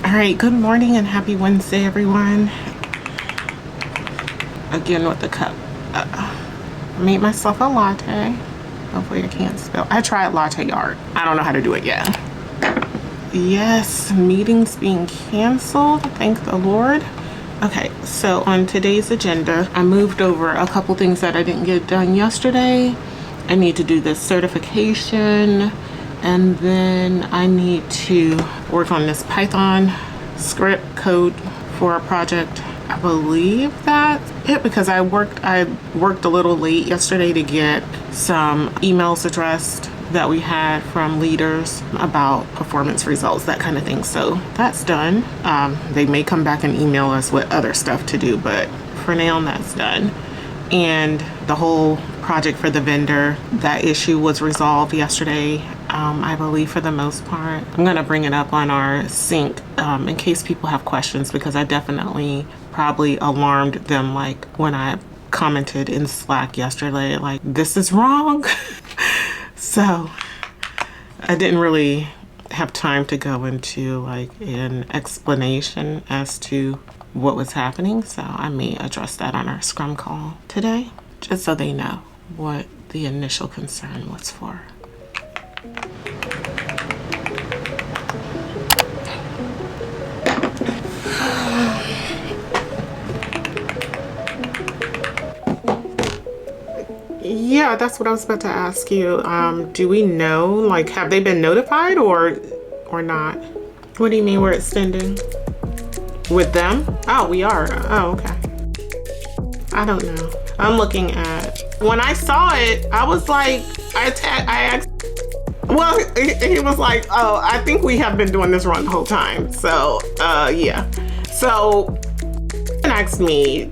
All right, good morning and happy Wednesday, everyone. Again with the cup. I made myself a latte. Hopefully I can't spill. I tried latte art. I don't know how to do it yet. Yes, meetings being canceled. Thank the Lord. Okay, so on today's agenda, I moved over a couple things that I didn't get done yesterday. I need to do this certification, and then I need to work on this Python script code for a project. I believe that's it because I worked a little late yesterday to get some emails addressed that we had from leaders about performance results, that kind of thing. So that's done. They may come back and email us with other stuff to do, but for now that's done. And the whole project for the vendor, that issue was resolved yesterday, I believe, for the most part. I'm gonna bring it up on our sync in case people have questions, because I definitely probably alarmed them, like when I commented in Slack yesterday, like, this is wrong. So I didn't really have time to go into like an explanation as to what was happening. So I may address that on our Scrum call today, just so they know what the initial concern was for. Yeah, that's what I was about to ask you. Do we know, like, have they been notified or not? What do you mean we're extending? With them? Oh, we are. Oh, okay. I don't know. I'm looking at, when I saw it, I was like, I asked, well, he was like, oh, I think we have been doing this wrong the whole time. So, yeah. So, he asked me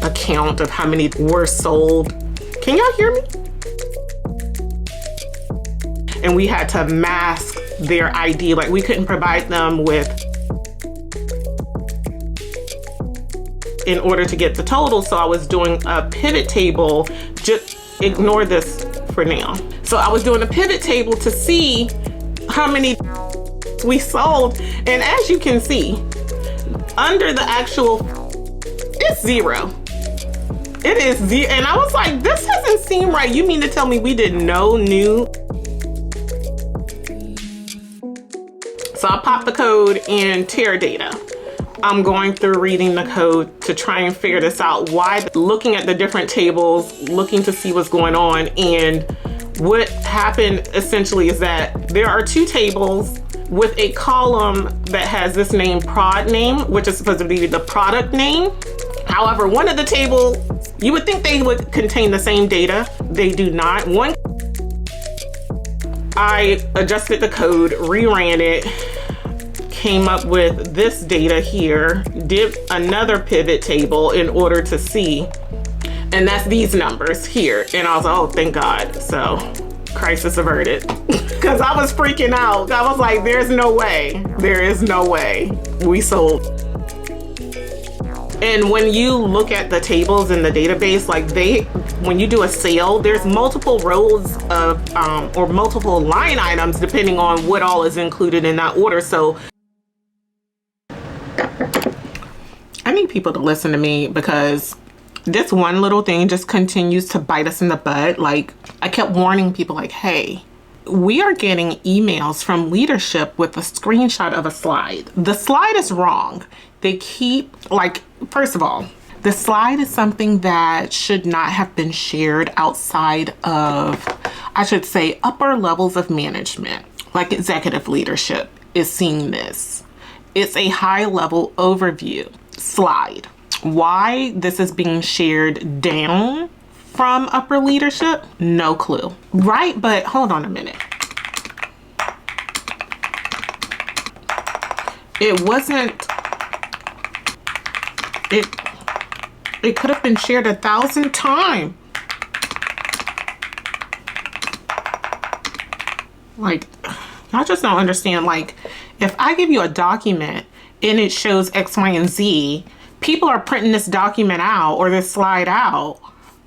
a count of how many were sold. Can y'all hear me? And we had to mask their ID. Like, we couldn't provide them with, in order to get the total. So I was doing a pivot table. Just ignore this for now. So I was doing a pivot table to see how many we sold. And as you can see, under the actual, it's 0. It is 0. And I was like, this doesn't seem right. You mean to tell me we did no new? So I popped the code in Teradata. I'm going through reading the code to try and figure this out. Why? Looking at the different tables, looking to see what's going on. And what happened essentially is that there are 2 tables with a column that has this name, prod name, which is supposed to be the product name. However, one of the tables, you would think they would contain the same data. They do not. One, I adjusted the code, reran it, came up with this data here, did another pivot table in order to see, and that's these numbers here. And I was like, oh, thank God. So crisis averted, because I was freaking out. I was like, there's no way. There is no way we sold. And when you look at the tables in the database, like when you do a sale, there's multiple rows of, or multiple line items depending on what all is included in that order. So I need people to listen to me, because this one little thing just continues to bite us in the butt. Like, I kept warning people, like, hey, we are getting emails from leadership with a screenshot of a slide. The slide is wrong. They keep, like, first of all, the slide is something that should not have been shared outside of, I should say, upper levels of management, like executive leadership is seeing this. It's a high level overview slide. Why this is being shared down from upper leadership, no clue. Right, but hold on a minute. It wasn't, it could have been shared 1,000 times. Like, y'all just don't understand. Like, if I give you a document and it shows X, Y, and Z, people are printing this document out or this slide out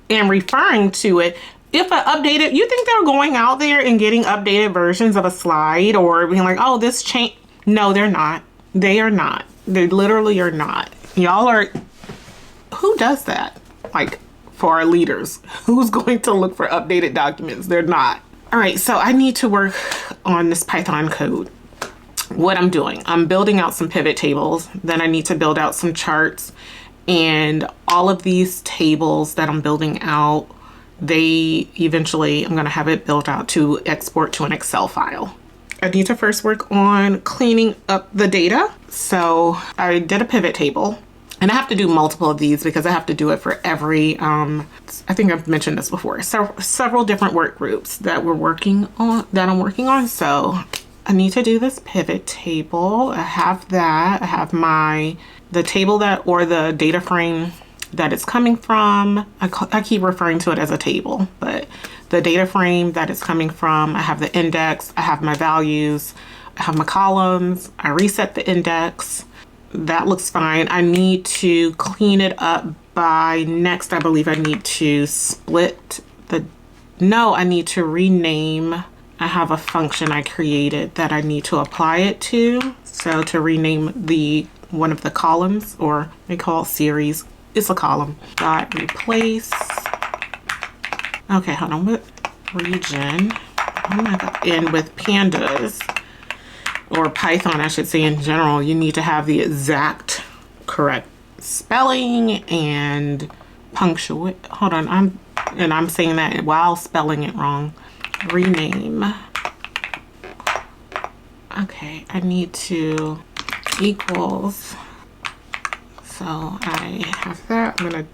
and referring to it. if I updated, you think they're going out there and getting updated versions of a slide or being like, oh, this change? No, they're not. They are not. They literally are not. Y'all are, who does that? Like, for our leaders, who's going to look for updated documents? They're not. All right, so I need to work on this Python code. What I'm doing, I'm building out some pivot tables. Then I need to build out some charts, and all of these tables that I'm building out, they eventually, I'm gonna have it built out to export to an Excel file. I need to first work on cleaning up the data. So I did a pivot table, and I have to do multiple of these because I have to do it for every, I think I've mentioned this before, several different work groups that I'm working on. So I need to do this pivot table. I have that. I have the table that, or the data frame that it's coming from. I keep referring to it as a table, but the data frame that it's coming from, I have the index, I have my values, I have my columns, I reset the index. That looks fine. I need to clean it up by next. I believe I need to I need to rename. I have a function I created that I need to apply it to. So to rename one of the columns, or they call it series, it's a column, dot replace. Okay, hold on, with region. Oh my God. And with pandas, or Python, I should say in general, you need to have the exact correct spelling and punctuate. Hold on, I'm saying that while spelling it wrong. Rename. Okay, I need to equals. So I have that. I'm gonna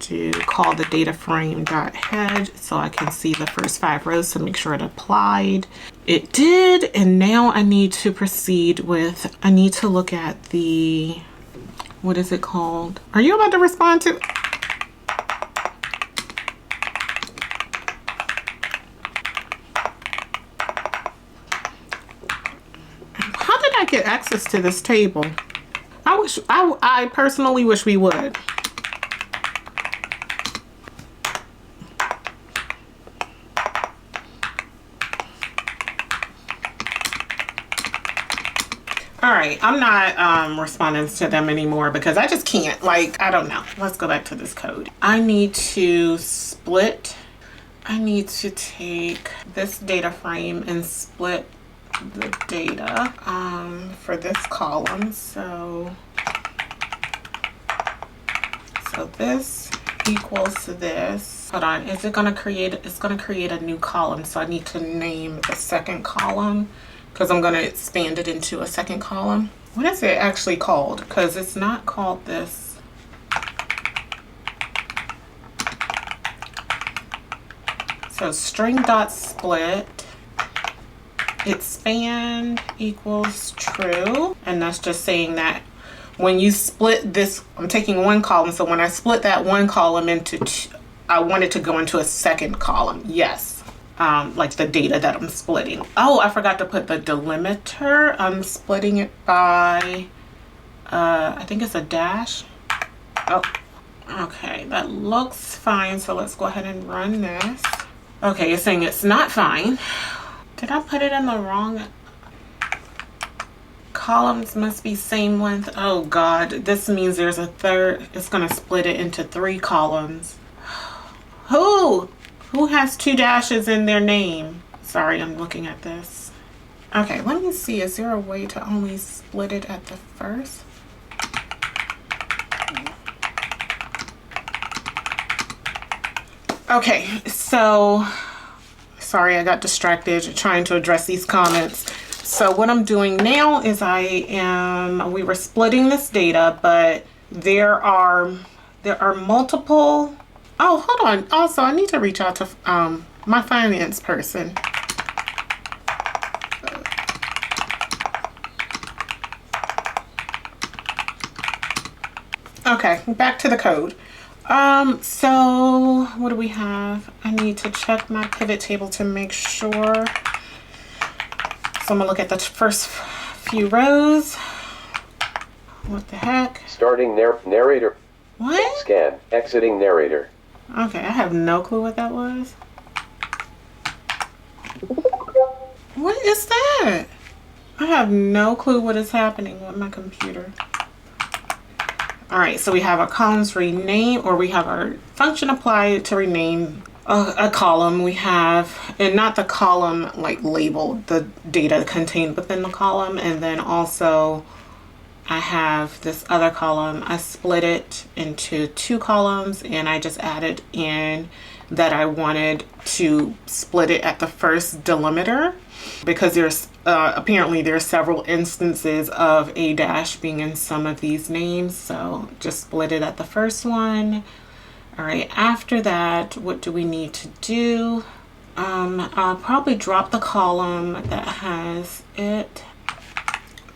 call the data frame dot head so I can see the first 5 rows to make sure it applied. It did, and now I need to proceed with, I need to look at the, what is it called? Are you about to respond to? How did I get access to this table? I personally wish we would. All right, I'm not responding to them anymore because I just can't. Like, I don't know. Let's go back to this code. I need to split. I need to take this data frame and split the data for this column. So this equals to this. Hold on, is it gonna create, it's gonna create a new column. So I need to name the second column because I'm gonna expand it into a second column. What is it actually called? Because it's not called this. So string dot split, expand equals true. And that's just saying that when you split this, I'm taking one column. So when I split that one column into two, I want it to go into a second column. Yes. Like the data that I'm splitting. Oh, I forgot to put the delimiter. I'm splitting it by, I think it's a dash. Oh, okay. That looks fine. So let's go ahead and run this. Okay, it's saying it's not fine. Did I put it in the wrong? Columns must be same length. Oh God, this means there's a third. It's gonna split it into 3 columns. Who has 2 dashes in their name? Sorry, I'm looking at this. Okay, let me see. Is there a way to only split it at the first? Okay, so sorry, I got distracted trying to address these comments. So what I'm doing now is we were splitting this data, but there are multiple. Oh, hold on. Also, I need to reach out to my finance person. Okay, back to the code. So what do we have? I need to check my pivot table to make sure. So I'm gonna look at the first few rows. What the heck? Starting narrator. What? Scan. Exiting narrator. Okay, I have no clue what that was. What is that? I have no clue what is happening with my computer. All right, so we have our columns rename, or we have our function applied to rename a column. We have, and not the column like labeled, the data contained within the column. And then also I have this other column. I split it into 2 columns, and I just added in that I wanted to split it at the first delimiter, because there's apparently there's several instances of a dash being in some of these names. So just split it at the first one. All right, after that, what do we need to do? I'll probably drop the column that has it.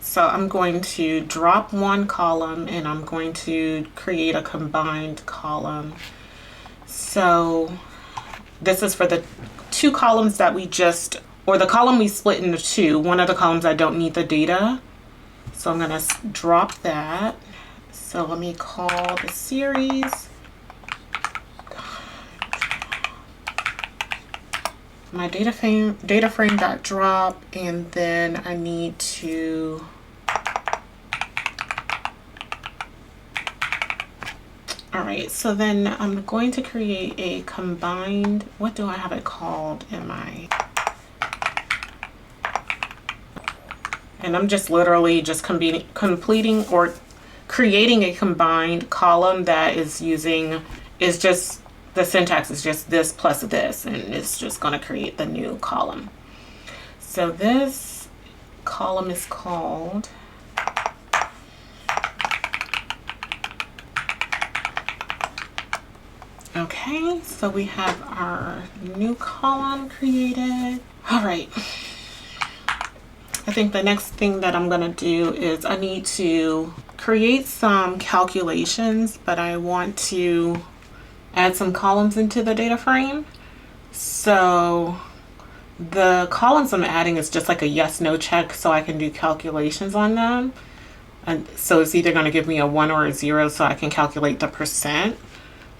So I'm going to drop one column, and I'm going to create a combined column. So this is for the 2 columns that we just, or the column we split into 2. One of the columns I don't need the data, so I'm gonna drop that. So let me call the series my data frame dot drop, and then I need to all right, so then I'm going to create a combined, what do I have it called in my, and I'm just literally just completing or creating a combined column that is just, the syntax is just this plus this, and it's just going to create the new column. So this column is called okay, so we have our new column created. All right. I think the next thing that I'm gonna do is I need to create some calculations, but I want to add some columns into the data frame. So the columns I'm adding is just like a yes, no check, so I can do calculations on them. And so it's either gonna give me a 1 or a 0, so I can calculate the percent.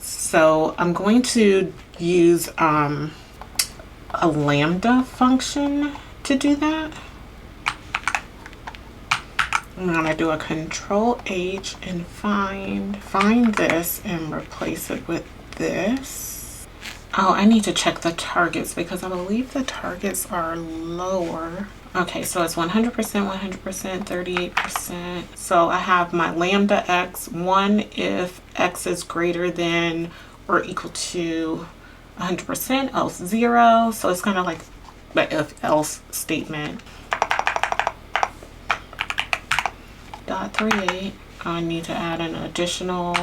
So I'm going to use a lambda function to do that. I'm gonna do a Control H and find this and replace it with this. Oh, I need to check the targets because I believe the targets are lower. Okay, so it's 100%, 100%, 38%. So I have my lambda x, 1 if x is greater than or equal to 100%, else 0. So it's kind of like the if else statement. Dot 38. I need to add an additional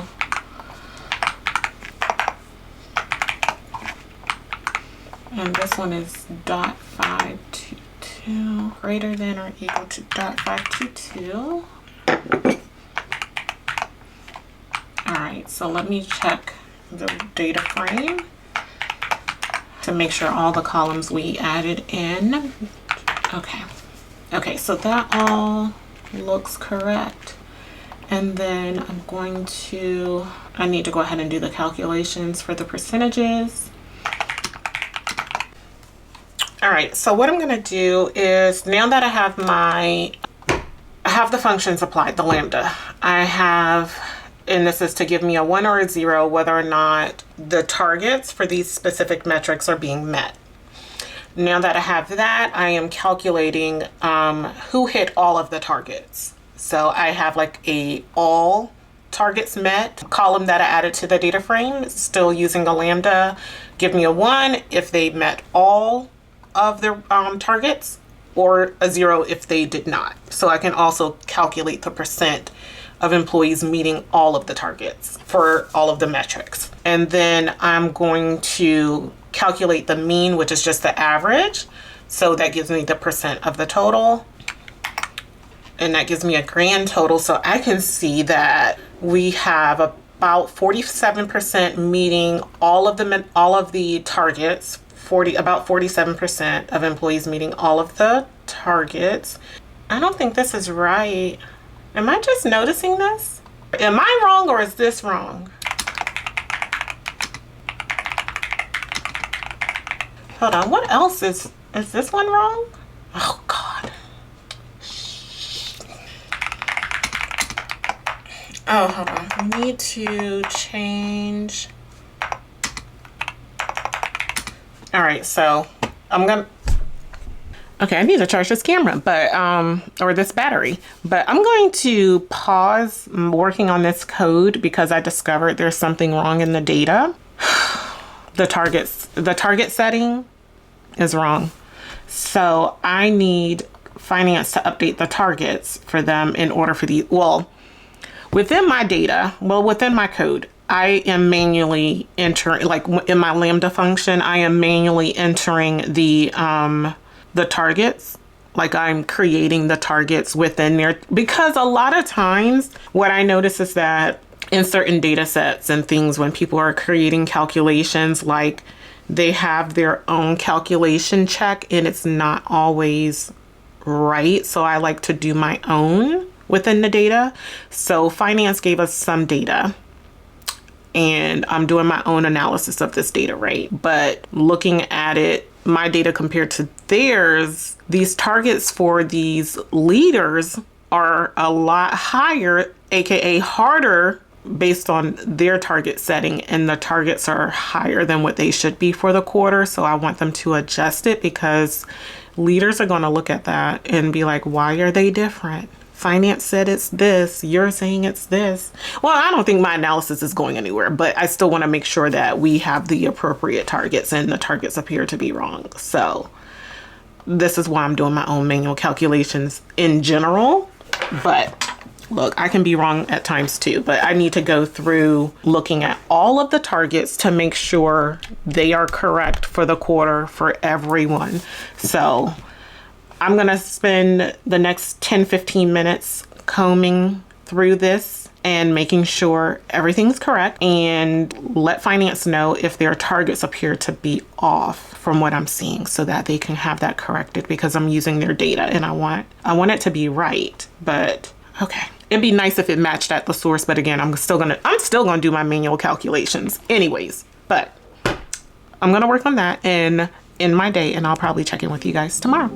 and this one is dot 522 greater than or equal to dot 522. All right, so let me check the data frame to make sure all the columns we added in. Okay, so that all looks correct. And then I need to go ahead and do the calculations for the percentages. All right, so what I'm gonna do is, now that I have the functions applied, the lambda, and this is to give me a 1 or a 0 whether or not the targets for these specific metrics are being met. Now that I have that, I am calculating who hit all of the targets. So I have like a all targets met column that I added to the data frame, still using a lambda, give me a 1 if they met all of their targets, or a 0 if they did not. So I can also calculate the percent of employees meeting all of the targets for all of the metrics. And then I'm going to calculate the mean, which is just the average. So that gives me the percent of the total. And that gives me a grand total. So I can see that we have about 47% meeting all of the targets, about 47% of employees meeting all of the targets. I don't think this is right. Am I just noticing this? Am I wrong, or is this wrong? Hold on, what else is this one wrong? Oh God. Oh, hold on. We need to change. All right, so okay, I need to charge this camera, but, or this battery, but I'm going to pause working on this code because I discovered there's something wrong in the data. The target setting is wrong. So I need finance to update the targets for them in order for within my data, within my code, I am manually entering, like in my Lambda function, I am manually entering the targets. Like I'm creating the targets within there, because a lot of times what I notice is that in certain data sets and things, when people are creating calculations, like they have their own calculation check and it's not always right. So I like to do my own within the data. So finance gave us some data and I'm doing my own analysis of this data, right? But looking at it, my data compared to theirs, these targets for these leaders are a lot higher, aka harder, based on their target setting, and the targets are higher than what they should be for the quarter. So I want them to adjust it, because leaders are going to look at that and be like, why are they different? Finance said it's this, you're saying it's this. Well, I don't think my analysis is going anywhere, but I still want to make sure that we have the appropriate targets, and the targets appear to be wrong. So this is why I'm doing my own manual calculations in general. But look, I can be wrong at times too, but I need to go through looking at all of the targets to make sure they are correct for the quarter for everyone. So I'm going to spend the next 10-15 minutes combing through this and making sure everything's correct, and let finance know if their targets appear to be off from what I'm seeing, so that they can have that corrected, because I'm using their data and I want it to be right. But okay, it'd be nice if it matched at the source, but again, I'm still gonna do my manual calculations anyways. But I'm gonna work on that in my day, and I'll probably check in with you guys tomorrow.